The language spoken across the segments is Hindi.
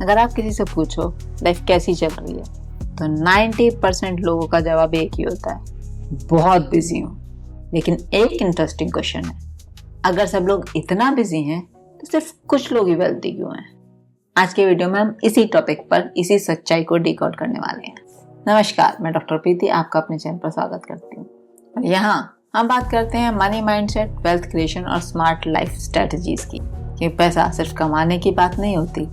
अगर आप किसी से पूछो लाइफ कैसी चल रही है तो 90% लोगों का जवाब एक ही होता है, बहुत बिजी हूँ। लेकिन एक इंटरेस्टिंग क्वेश्चन है, अगर सब लोग इतना बिजी हैं तो सिर्फ कुछ लोग ही वेल्दी क्यों हैं? आज के वीडियो में हम इसी टॉपिक पर इसी सच्चाई को डिकोड करने वाले हैं। नमस्कार, मैं डॉक्टर प्रीति आपका अपने चैनल पर स्वागत करती हूँ। और यहाँ हम बात करते हैं मनी माइंडसेट, वेल्थ क्रिएशन और स्मार्ट लाइफ स्ट्रेटजीज की। कि पैसा सिर्फ कमाने की बात नहीं होती,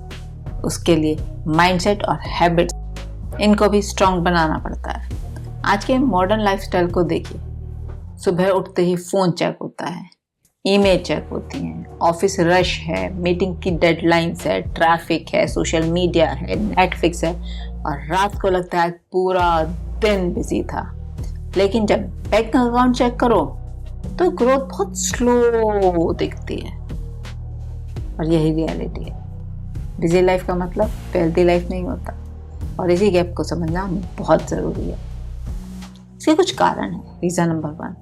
उसके लिए माइंडसेट और हैबिट्स इनको भी स्ट्रॉन्ग बनाना पड़ता है। आज के मॉडर्न लाइफस्टाइल को देखिए, सुबह उठते ही फोन चेक होता है, ईमेल चेक होती हैं, ऑफिस रश है, मीटिंग की डेडलाइंस है, ट्रैफिक है, सोशल मीडिया है, नेटफ्लिक्स है और रात को लगता है पूरा दिन बिजी था। लेकिन जब बैंक अकाउंट चेक करो तो ग्रोथ बहुत स्लो दिखती है। और यही रियलिटी है। बिजी लाइफ का मतलब वेल्दी लाइफ नहीं होता और इसी गैप को समझना बहुत ज़रूरी है। इसके कुछ कारण है। रीज़न नंबर 1,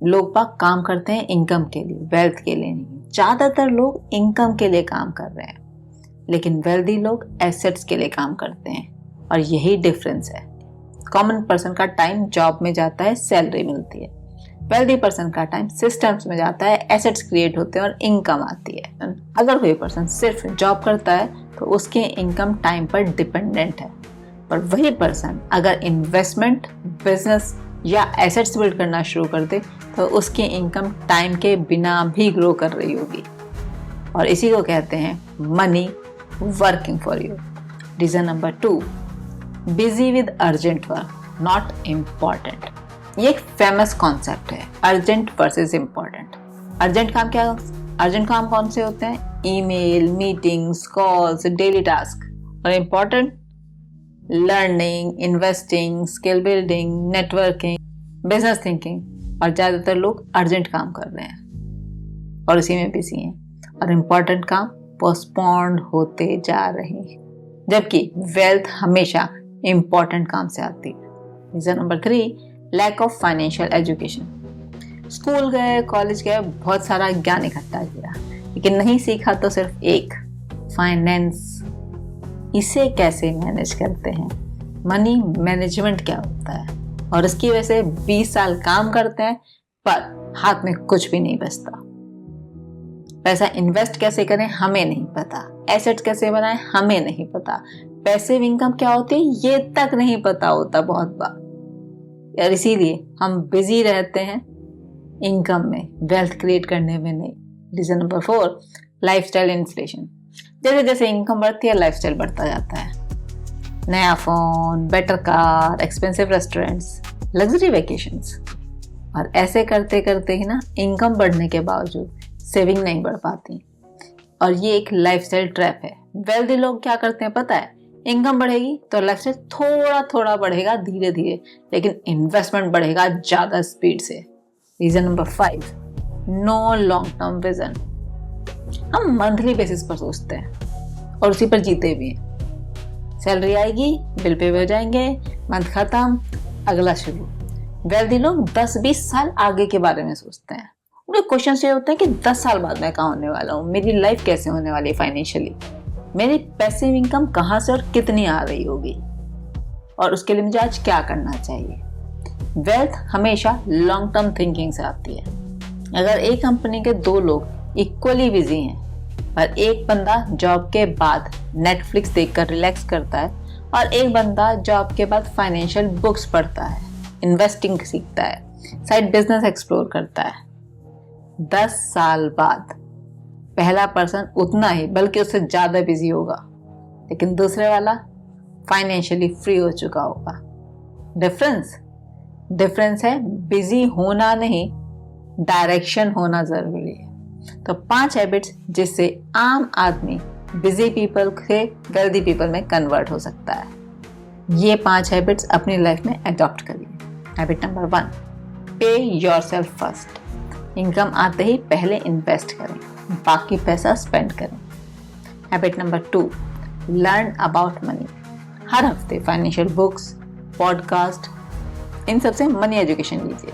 लोग बाग काम करते हैं इनकम के लिए, वेल्थ के लिए नहीं। ज़्यादातर लोग इनकम के लिए काम कर रहे हैं, लेकिन वेल्दी लोग एसेट्स के लिए काम करते हैं और यही डिफरेंस है। कॉमन पर्सन का टाइम जॉब में जाता है, सैलरी मिलती है। वेल्दी पर्सन का टाइम सिस्टम्स में जाता है, एसेट्स क्रिएट होते हैं और इनकम आती है। अगर कोई पर्सन सिर्फ जॉब करता है तो उसकी इनकम टाइम पर डिपेंडेंट है, पर वही पर्सन अगर इन्वेस्टमेंट, बिजनेस या एसेट्स बिल्ड करना शुरू कर दे तो उसकी इनकम टाइम के बिना भी ग्रो कर रही होगी। और इसी को कहते हैं money working for you. Reason number 2, busy with urgent work, not important. ये एक फेमस कॉन्सेप्ट है, अर्जेंट वर्सेस इम्पोर्टेंट। अर्जेंट काम कौन से होते हैं? Email, meetings, calls, daily task. और important learning, investing, skill building, networking, business thinking. और ज़्यादातर लोग अर्जेंट काम कर रहे हैं और इसी में बिजी हैं और इम्पोर्टेंट काम पोस्टपोन्ड होते जा रहे हैं, जबकि वेल्थ हमेशा इम्पोर्टेंट काम से आती है। Reason number 3, lack of financial education. School गए, कॉलेज गए, बहुत सारा ज्ञान इकट्ठा किया, लेकिन नहीं सीखा तो सिर्फ एक, फाइनेंस। इसे कैसे मैनेज करते हैं, मनी मैनेजमेंट क्या होता है। और इसकी वजह से 20 साल काम करते हैं पर हाथ में कुछ भी नहीं बचता। पैसा इन्वेस्ट कैसे करें हमें नहीं पता, एसेट्स कैसे बनाएं हमें नहीं पता, पैसिव इनकम क्या होती है ये तक नहीं पता होता बहुत बार। और इसीलिए हम बिजी रहते हैं इनकम में, वेल्थ क्रिएट करने में नहीं। Reason number 4, lifestyle inflation. जैसे जैसे इनकम बढ़ती है लाइफस्टाइल बढ़ता जाता है। नया phone, better car, expensive restaurants, luxury vacations. और ऐसे करते करते ही ना इनकम बढ़ने के बावजूद सेविंग नहीं बढ़ पाती और ये एक लाइफस्टाइल ट्रैप है। वेल्दी लोग क्या करते हैं पता है? इनकम बढ़ेगी तो लाइफस्टाइल थोड़ा थोड़ा बढ़ेगा धीरे धीरे, लेकिन इन्वेस्टमेंट बढ़ेगा ज़्यादा स्पीड से। Reason number 5, no long term vision. हम मंथली बेसिस पर सोचते हैं और उसी पर जीते भी हैं। सैलरी आएगी, बिल पे हो जाएंगे, मंथ खत्म, अगला शुरू। वेल्दी लोग 10-20 साल आगे के बारे में सोचते हैं। उनके क्वेश्चन ये होते हैं कि 10 साल बाद मैं कहाँ होने वाला हूँ, मेरी लाइफ कैसे होने वाली है फाइनेंशियली, मेरी पैसिव इनकम कहाँ से और कितनी आ रही होगी और उसके लिए मुझे आज क्या करना चाहिए। वेल्थ हमेशा लॉन्ग टर्म थिंकिंग से आती है। अगर एक कंपनी के 2 लोग इक्वली बिजी हैं पर एक बंदा जॉब के बाद नेटफ्लिक्स देखकर रिलैक्स करता है और एक बंदा जॉब के बाद फाइनेंशियल बुक्स पढ़ता है, इन्वेस्टिंग सीखता है, साइड बिजनेस एक्सप्लोर करता है, 10 साल बाद पहला पर्सन उतना ही बल्कि उससे ज़्यादा बिजी होगा, लेकिन दूसरे वाला फाइनेंशियली फ्री हो चुका होगा। डिफरेंस है बिजी होना नहीं, डायरेक्शन होना ज़रूरी है। तो 5 हैबिट्स जिससे आम आदमी बिजी पीपल से वेल्दी पीपल में कन्वर्ट हो सकता है। ये 5 हैबिट्स अपनी लाइफ में अडॉप्ट करिए। हैबिट नंबर 1, पे योरसेल्फ फर्स्ट। इनकम आते ही पहले इन्वेस्ट करें, बाकी पैसा स्पेंड करें। Habit number 2, learn about money. हर हफ्ते फाइनेंशियल बुक्स, पॉडकास्ट, इन सबसे मनी एजुकेशन लीजिए।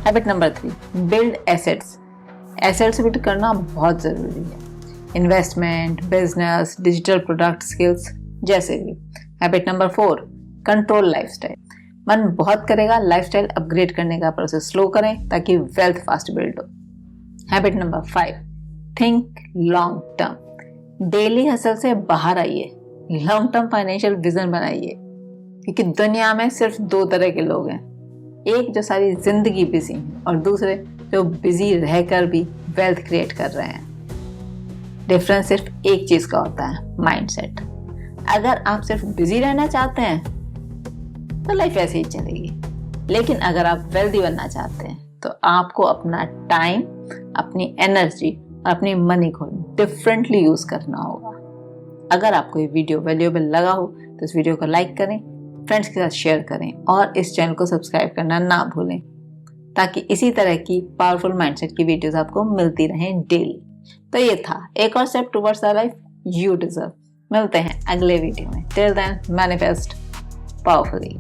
Habit number 3, build assets. Assets build करना बहुत ज़रूरी है। Investment, business, digital product, skills जैसे भी। Habit number 4, control lifestyle. मन बहुत करेगा, लाइफस्टाइल अपग्रेड करने का प्रोसेस स्लो करें ताकि वेल्थ फास्ट बिल्ड हो। Habit number 5, think long term. Daily hustle से बाहर आइए, लॉन्ग टर्म फाइनेंशियल विजन बनाइए, क्योंकि दुनिया में सिर्फ 2 तरह के लोग हैं, एक जो सारी जिंदगी बिजी है और दूसरे जो बिजी रहकर भी वेल्थ क्रिएट कर रहे हैं। डिफरेंस सिर्फ एक चीज का होता है, माइंडसेट। अगर आप सिर्फ बिजी रहना चाहते हैं तो लाइफ ऐसे ही चलेगी, लेकिन अगर आप वेल्दी बनना चाहते हैं तो आपको अपना टाइम, अपनी एनर्जी और अपनी मनी को डिफरेंटली यूज करना होगा। अगर आपको ये वीडियो वैल्यूएबल लगा हो तो इस वीडियो को लाइक करें, फ्रेंड्स के साथ शेयर करें और इस चैनल को सब्सक्राइब करना ना भूलें, ताकि इसी तरह की पावरफुल माइंडसेट की वीडियोस आपको मिलती रहें डेली। तो ये था एक और step towards the life you deserve. मिलते हैं अगले वीडियो में। Till then manifest powerfully.